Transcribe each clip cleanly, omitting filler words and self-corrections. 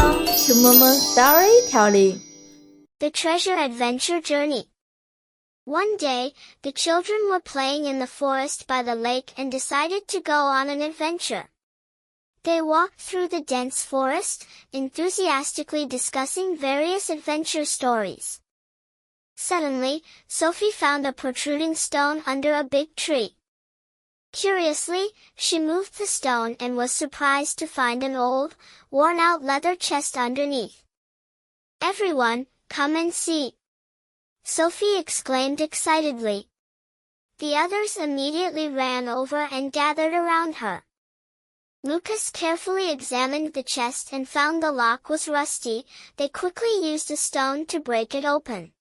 Welcome to Momo Storytelling. The Treasure Adventure Journey. One day, the children were playing in the forest by the lake and decided to go on an adventure. They walked through the dense forest, enthusiastically discussing various adventure stories. Suddenly, Sophie found a protruding stone under a big tree. Curiously, she moved the stone and was surprised to find an old, worn-out leather chest underneath. "Everyone, come and see!" Sophie exclaimed excitedly. The others immediately ran over and gathered around her. Lucas carefully examined the chest and found the lock was rusty. They quickly used a stone to break it open.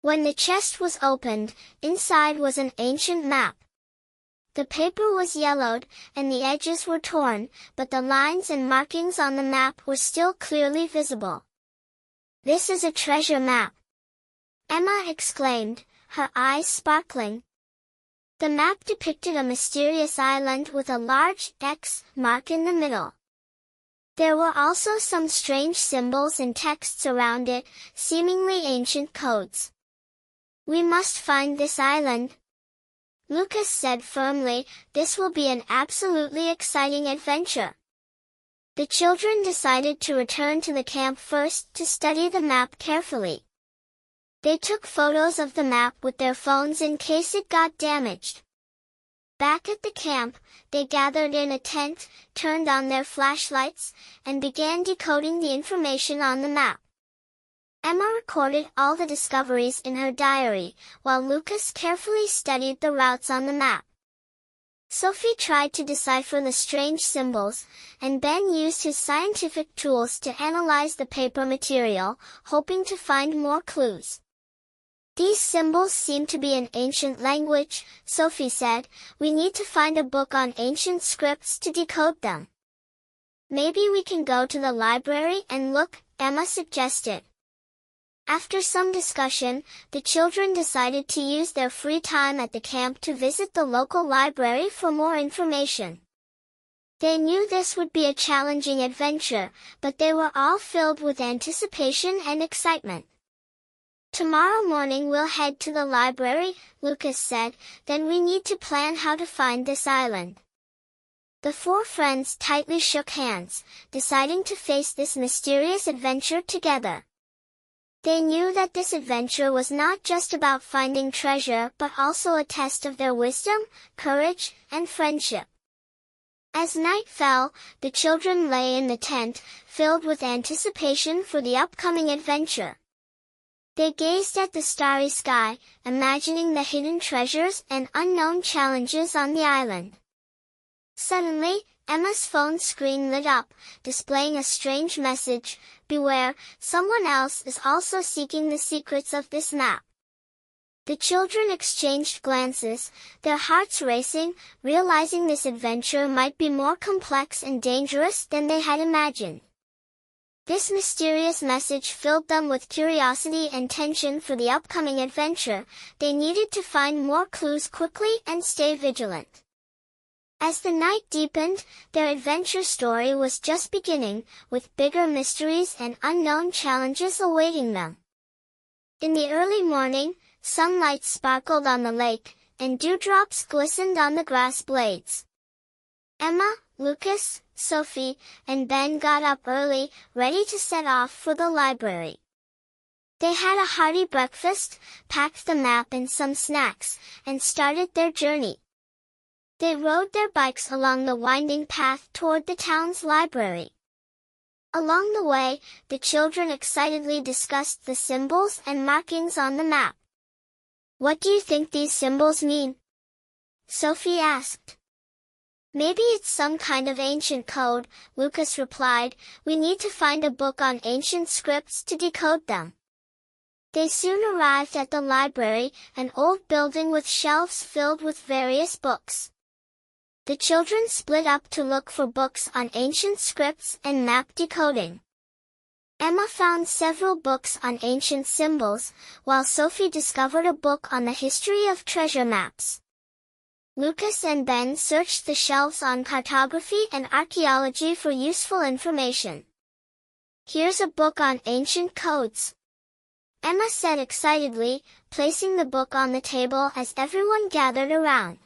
When the chest was opened, inside was an ancient map. The paper was yellowed, and the edges were torn, but the lines and markings on the map were still clearly visible. "This is a treasure map!" Emma exclaimed, her eyes sparkling. The map depicted a mysterious island with a large X mark in the middle. There were also some strange symbols and texts around it, seemingly ancient codes. "We must find this island," Lucas said firmly. "This will be an absolutely exciting adventure." The children decided to return to the camp first to study the map carefully. They took photos of the map with their phones in case it got damaged. Back at the camp, they gathered in a tent, turned on their flashlights, and began decoding the information on the map. Emma recorded all the discoveries in her diary, while Lucas carefully studied the routes on the map. Sophie tried to decipher the strange symbols, and Ben used his scientific tools to analyze the paper material, hoping to find more clues. "These symbols seem to be in ancient language," Sophie said. "We need to find a book on ancient scripts to decode them." "Maybe we can go to the library and look," Emma suggested. After some discussion, the children decided to use their free time at the camp to visit the local library for more information. They knew this would be a challenging adventure, but they were all filled with anticipation and excitement. "Tomorrow morning we'll head to the library," Lucas said. "Then we need to plan how to find this island." The four friends tightly shook hands, deciding to face this mysterious adventure together. They knew that this adventure was not just about finding treasure but also a test of their wisdom, courage, and friendship. As night fell, the children lay in the tent, filled with anticipation for the upcoming adventure. They gazed at the starry sky, imagining the hidden treasures and unknown challenges on the island. Suddenly, Emma's phone screen lit up, displaying a strange message: "Beware, someone else is also seeking the secrets of this map." The children exchanged glances, their hearts racing, realizing this adventure might be more complex and dangerous than they had imagined. This mysterious message filled them with curiosity and tension for the upcoming adventure. They needed to find more clues quickly and stay vigilant. As the night deepened, their adventure story was just beginning, with bigger mysteries and unknown challenges awaiting them. In the early morning, sunlight sparkled on the lake, and dewdrops glistened on the grass blades. Emma, Lucas, Sophie, and Ben got up early, ready to set off for the library. They had a hearty breakfast, packed the map and some snacks, and started their journey. They rode their bikes along the winding path toward the town's library. Along the way, the children excitedly discussed the symbols and markings on the map. "What do you think these symbols mean?" Sophie asked. "Maybe it's some kind of ancient code," Lucas replied. "We need to find a book on ancient scripts to decode them." They soon arrived at the library, an old building with shelves filled with various books. The children split up to look for books on ancient scripts and map decoding. Emma found several books on ancient symbols, while Sophie discovered a book on the history of treasure maps. Lucas and Ben searched the shelves on cartography and archaeology for useful information. Here's a book on ancient codes, Emma said excitedly, placing the book on the table as everyone gathered around.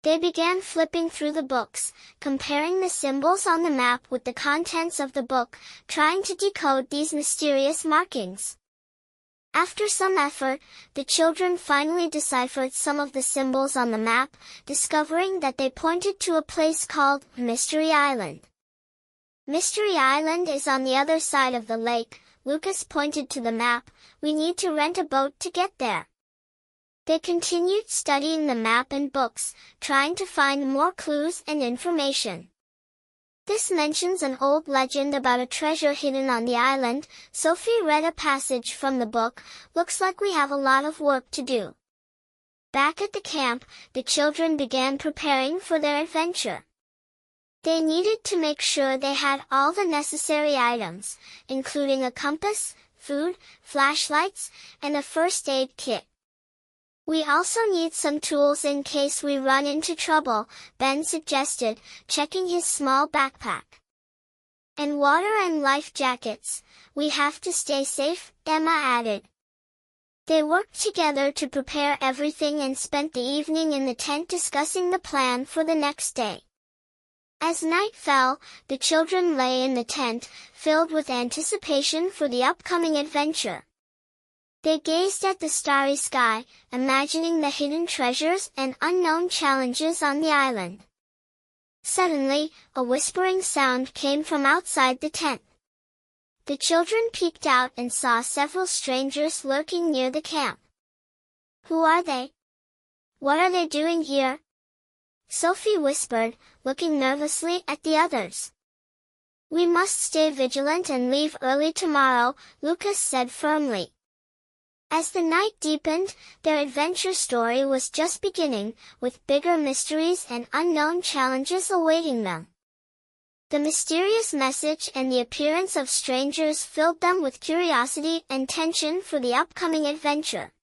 They began flipping through the books, comparing the symbols on the map with the contents of the book, trying to decode these mysterious markings. After some effort, the children finally deciphered some of the symbols on the map, discovering that they pointed to a place called Mystery Island. Mystery Island is on the other side of the lake, Lucas pointed to the map. We need to rent a boat to get there. They continued studying the map and books, trying to find more clues and information. This mentions an old legend about a treasure hidden on the island. Sophie read a passage from the book. Looks like we have a lot of work to do. Back at the camp, the children began preparing for their adventure. They needed to make sure they had all the necessary items, including a compass, food, flashlights, and a first aid kit. We also need some tools in case we run into trouble, Ben suggested, checking his small backpack. And water and life jackets. We have to stay safe, Emma added. They worked together to prepare everything and spent the evening in the tent discussing the plan for the next day. As night fell, the children lay in the tent, filled with anticipation for the upcoming adventure. They gazed at the starry sky, imagining the hidden treasures and unknown challenges on the island. Suddenly, a whispering sound came from outside the tent. The children peeked out and saw several strangers lurking near the camp. Who are they? What are they doing here? Sophie whispered, looking nervously at the others. We must stay vigilant and leave early tomorrow, Lucas said firmly. As the night deepened, their adventure story was just beginning, with bigger mysteries and unknown challenges awaiting them. The mysterious message and the appearance of strangers filled them with curiosity and tension for the upcoming adventure.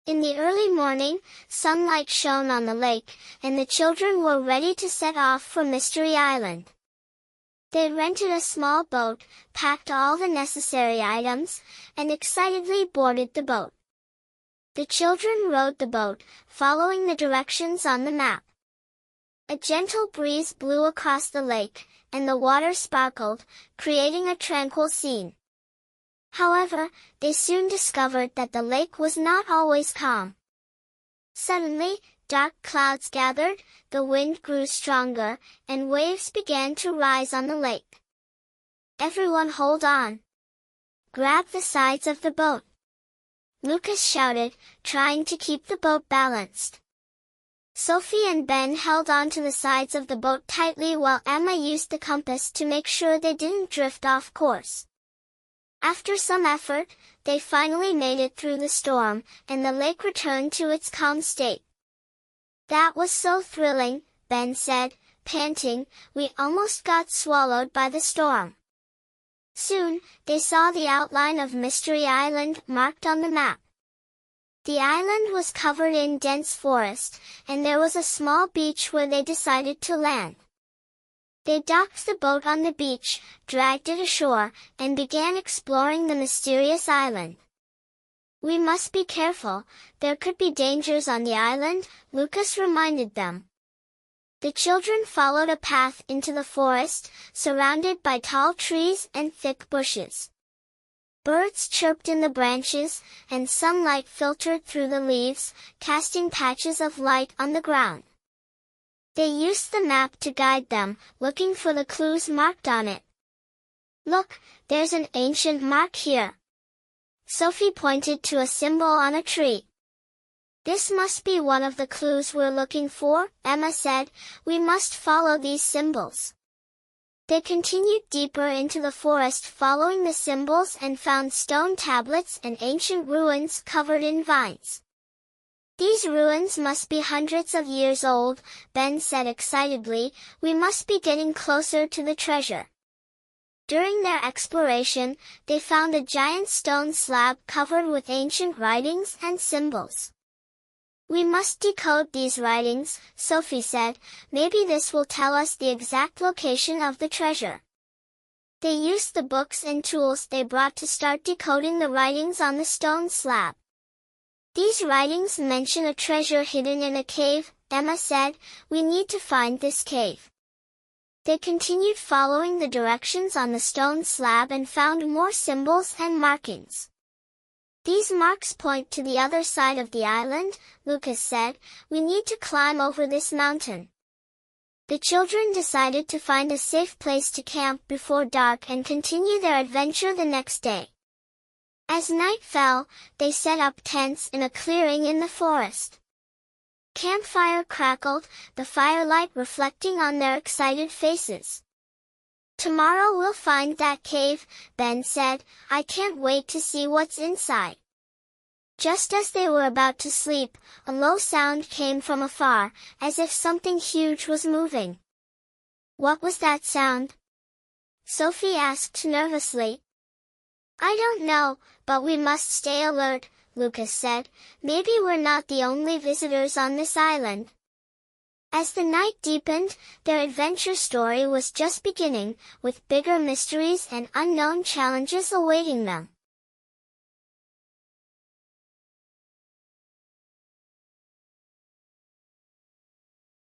In the early morning, sunlight shone on the lake, and the children were ready to set off for Mystery Island. They rented a small boat, packed all the necessary items, and excitedly boarded the boat. The children rowed the boat, following the directions on the map. A gentle breeze blew across the lake, and the water sparkled, creating a tranquil scene. However, they soon discovered that the lake was not always calm. Suddenly, dark clouds gathered, the wind grew stronger, and waves began to rise on the lake. Everyone hold on. Grab the sides of the boat. Lucas shouted, trying to keep the boat balanced. Sophie and Ben held on to the sides of the boat tightly while Emma used the compass to make sure they didn't drift off course. After some effort, they finally made it through the storm, and the lake returned to its calm state. That was so thrilling, Ben said, panting. We almost got swallowed by the storm. Soon, they saw the outline of Mystery Island marked on the map. The island was covered in dense forest, and there was a small beach where they decided to land. They docked the boat on the beach, dragged it ashore, and began exploring the mysterious island. We must be careful, there could be dangers on the island, Lucas reminded them. The children followed a path into the forest, surrounded by tall trees and thick bushes. Birds chirped in the branches, and sunlight filtered through the leaves, casting patches of light on the ground. They used the map to guide them, looking for the clues marked on it. Look, there's an ancient mark here. Sophie pointed to a symbol on a tree. This must be one of the clues we're looking for, Emma said. We must follow these symbols. They continued deeper into the forest following the symbols and found stone tablets and ancient ruins covered in vines. These ruins must be hundreds of years old, Ben said excitedly. We must be getting closer to the treasure. During their exploration, they found a giant stone slab covered with ancient writings and symbols. We must decode these writings, Sophie said. Maybe this will tell us the exact location of the treasure. They used the books and tools they brought to start decoding the writings on the stone slab. These writings mention a treasure hidden in a cave, Emma said. We need to find this cave. They continued following the directions on the stone slab and found more symbols and markings. These marks point to the other side of the island, Lucas said. We need to climb over this mountain. The children decided to find a safe place to camp before dark and continue their adventure the next day. As night fell, they set up tents in a clearing in the forest. Campfire crackled, the firelight reflecting on their excited faces. Tomorrow we'll find that cave, Ben said. I can't wait to see what's inside. Just as they were about to sleep, a low sound came from afar, as if something huge was moving. What was that sound? Sophie asked nervously. I don't know, but we must stay alert, Lucas said. Maybe we're not the only visitors on this island. As the night deepened, their adventure story was just beginning, with bigger mysteries and unknown challenges awaiting them.